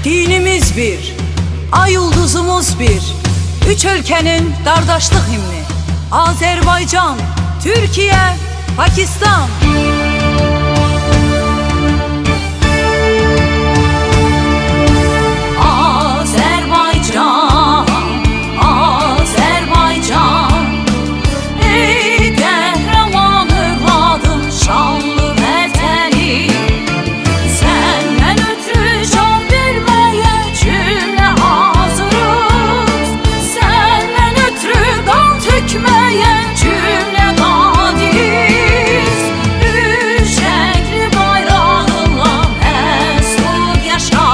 Dinimiz bir, ay yıldızımız bir. Üç ülkenin kardeşlik himni. Azerbaycan, Türkiye, Pakistan. Azerbaycan, Azerbaycan, ey kahraman övladım, şanlı vətəni. Səndən ötürü can verməyə cümlə hazırız. Səndən ötürü qan tökməyə cümlə qadiriz. Üşəkli bayrağınla məsud yaşa.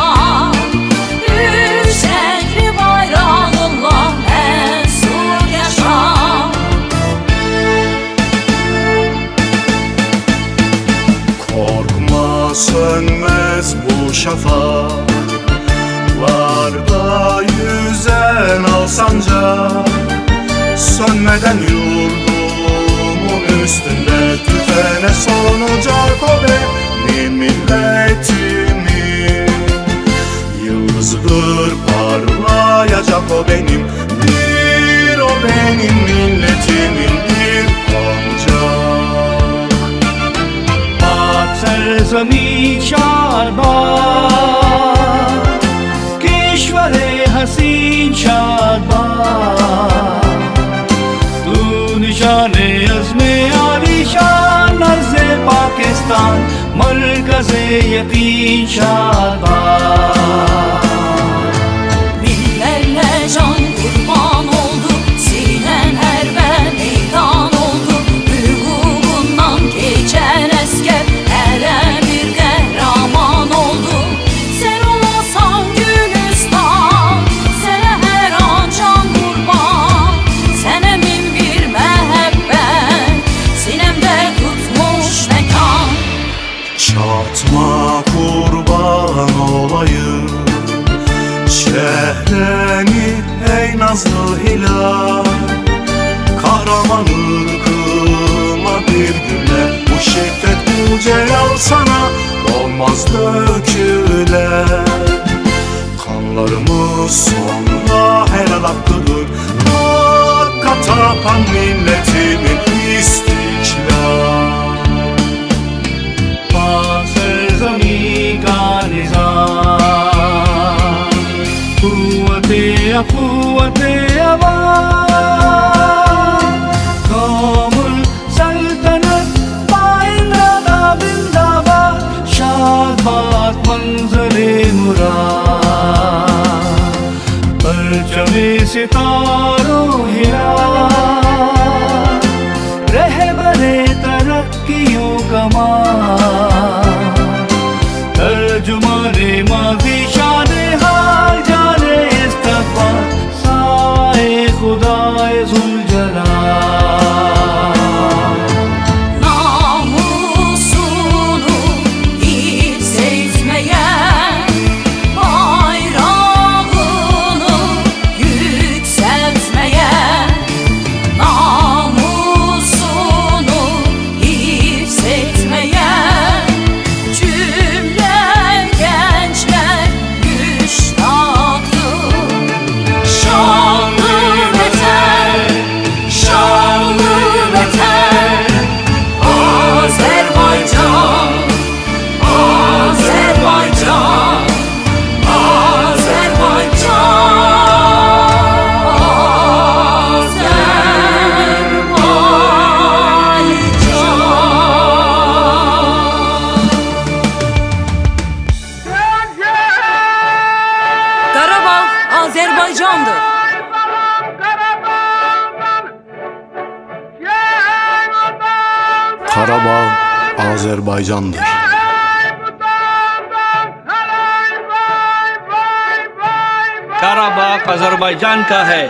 Üşəkli bayrağınla məsud yaşa. Korkma, sönmez bu şafak. Var da yüzen al sancak. Sönmeden yurdumun üstünde tüfene sonacak o benim milletimin. Yıldızdır parlayacak o benim, bir o benim milletimin bir ancak. सरज़मी शादबाद, किश्वर हसीन शादबाद, तू निशाने अज़्मे आलिशान नज़्ज़े पाकिस्तान, मरकज़े यकीन शादबाद. Binlerle can kurban oldu, sinem hərbe meydan oldu. Hüququndan keçən əskər hələ bir qəhrəman oldu. Sən olasan Gülüstan, sənə hər an can qurban. Sənə min bir məhəbbət, sinəmdə tutmuş məkan. Çatma kurban olayım şehreni ey nazlı hilal. Kahraman ırkıma bir güle, bu şiddet bu celal sana olmaz döküler. Kanlarımız sonra helal hakkıdır, hakka tapan milletimin istiklal. सरज़मी का निज़ाम, क़ुव्वते अख़ुव्वते अवाम, कामुल सल्तनत पाइंदा जिंदाबाद, शादात मंज़रे मुराद, परचमे सितारों हिलाल, रहबरे तरक्कियों कमा, तर्जुमाने माज़ी शाने हाल जाने इस्तक़बाल, साए खुदाए ज़ुलजलाल. Namusunu yükseltmeyen, bayrağını yükseltmeyen, namusunu yükseltmeyen cümle gençler müştaktır. Şanlı vətən, şanlı vətən, Azerbaycan, Azerbaycan, Azerbaycan. Qarabağ Azerbaycandır. Karabağ Azerbaycan'dır. karabağ Azerbaycan का है.